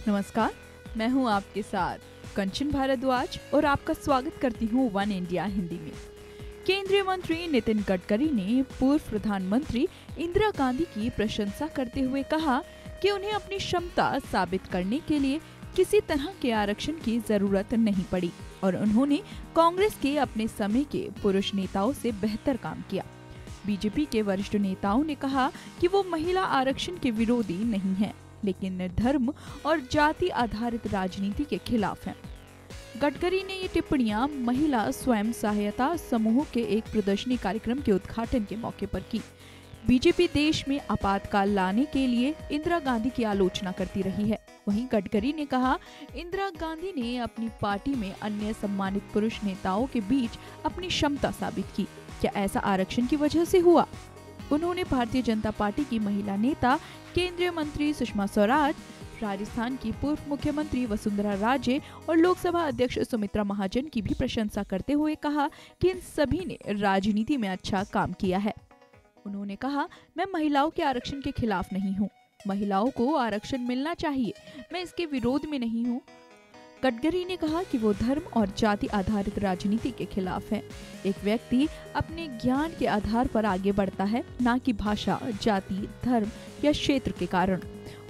नमस्कार, मैं हूं आपके साथ कंचन भारद्वाज और आपका स्वागत करती हूं वन इंडिया हिंदी में। केंद्रीय मंत्री नितिन गडकरी ने पूर्व प्रधानमंत्री इंदिरा गांधी की प्रशंसा करते हुए कहा कि उन्हें अपनी क्षमता साबित करने के लिए किसी तरह के आरक्षण की जरूरत नहीं पड़ी और उन्होंने कांग्रेस के अपने समय के पुरुष नेताओं से बेहतर काम किया। बीजेपी के वरिष्ठ नेताओं ने कहा कि वो महिला आरक्षण के विरोधी नहीं हैं, लेकिन धर्म और जाति आधारित राजनीति के खिलाफ हैं। गडकरी ने ये टिप्पणियां महिला स्वयं सहायता समूह के एक प्रदर्शनी कार्यक्रम के उद्घाटन के मौके पर की। बीजेपी देश में आपातकाल लाने के लिए इंदिरा गांधी की आलोचना करती रही है। वहीं गडकरी ने कहा, इंदिरा गांधी ने अपनी पार्टी में अन्य सम्मानित पुरुष नेताओं के बीच अपनी क्षमता साबित की। क्या ऐसा आरक्षण की वजह से हुआ? उन्होंने भारतीय जनता पार्टी की महिला नेता, केंद्रीय मंत्री सुषमा स्वराज, राजस्थान की पूर्व मुख्यमंत्री वसुंधरा राजे और लोकसभा अध्यक्ष सुमित्रा महाजन की भी प्रशंसा करते हुए कहा कि इन सभी ने राजनीति में अच्छा काम किया है। उन्होंने कहा, मैं महिलाओं के आरक्षण के खिलाफ नहीं हूँ। महिलाओं को आरक्षण मिलना चाहिए, मैं इसके विरोध में नहीं हूँ। गडकरी ने कहा कि वो धर्म और जाति आधारित राजनीति के खिलाफ है। एक व्यक्ति अपने ज्ञान के आधार पर आगे बढ़ता है, ना कि भाषा, जाति, धर्म या क्षेत्र के कारण।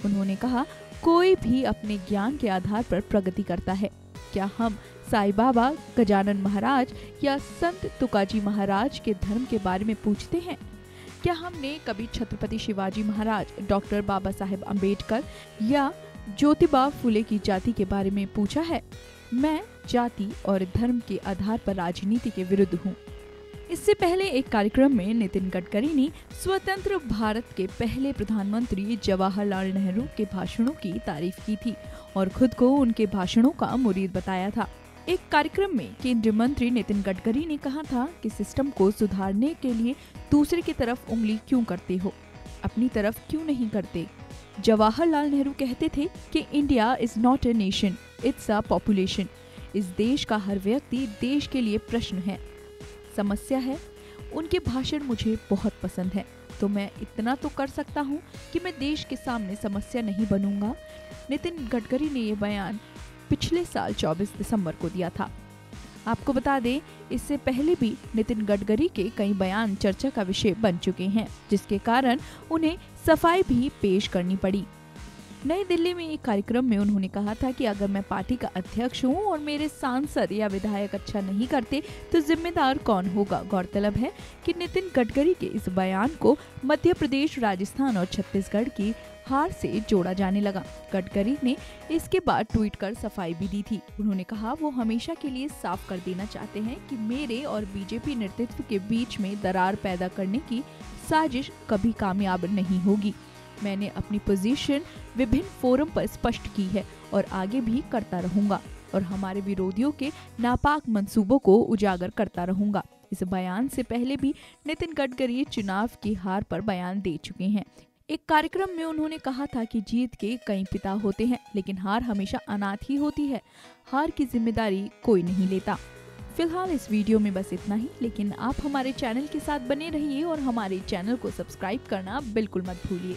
उन्होंने कहा, कोई भी अपने ज्ञान के आधार पर प्रगति करता है। क्या हम साईं बाबा, गजानन महाराज या संत तुकाजी महाराज के धर्म के बारे में पूछते हैं? क्या हमने कभी छत्रपति शिवाजी महाराज, डॉक्टर बाबा साहेब अम्बेडकर या ज्योतिबा फुले की जाति के बारे में पूछा है? मैं जाति और धर्म के आधार पर राजनीति के विरुद्ध हूँ। इससे पहले एक कार्यक्रम में नितिन गडकरी ने स्वतंत्र भारत के पहले प्रधानमंत्री जवाहरलाल नेहरू के भाषणों की तारीफ की थी और खुद को उनके भाषणों का मुरीद बताया था। एक कार्यक्रम में केंद्रीय मंत्री नितिन गडकरी ने कहा था कि सिस्टम को सुधारने के लिए दूसरे की तरफ उंगली क्यों करते हो, अपनी तरफ क्यों नहीं करते? जवाहरलाल नेहरू कहते थे कि India is not a nation, it's a population. इस देश का हर व्यक्ति देश के लिए प्रश्न है, समस्या है। उनके भाषण मुझे बहुत पसंद है, तो मैं इतना तो कर सकता हूँ कि मैं देश के सामने समस्या नहीं बनूंगा। नितिन गडकरी ने ये बयान पिछले साल 24 दिसंबर को दिया था। आपको बता दें, इससे पहले भी नितिन गडकरी के कई बयान चर्चा का विषय बन चुके हैं, जिसके कारण उन्हें सफाई भी पेश करनी पड़ी। नई दिल्ली में एक कार्यक्रम में उन्होंने कहा था कि अगर मैं पार्टी का अध्यक्ष हूं और मेरे सांसद या विधायक अच्छा नहीं करते तो जिम्मेदार कौन होगा। गौरतलब है कि नितिन गडकरी के इस बयान को मध्य प्रदेश, राजस्थान और छत्तीसगढ़ की हार से जोड़ा जाने लगा। गडकरी ने इसके बाद ट्वीट कर सफाई भी दी थी। उन्होंने कहा, वो हमेशा के लिए साफ कर देना चाहते हैं कि मेरे और बीजेपी नेतृत्व के बीच में दरार पैदा करने की साजिश कभी कामयाब नहीं होगी। मैंने अपनी पोजीशन विभिन्न फोरम पर स्पष्ट की है और आगे भी करता रहूंगा और हमारे विरोधियों के नापाक मंसूबों को उजागर करता रहूंगा। इस बयान से पहले भी नितिन गडकरी चुनाव की हार पर बयान दे चुके हैं। एक कार्यक्रम में उन्होंने कहा था कि जीत के कई पिता होते हैं, लेकिन हार हमेशा अनाथ ही होती है। हार की जिम्मेदारी कोई नहीं लेता। फिलहाल इस वीडियो में बस इतना ही, लेकिन आप हमारे चैनल के साथ बने रहिए और हमारे चैनल को सब्सक्राइब करना बिल्कुल मत भूलिए।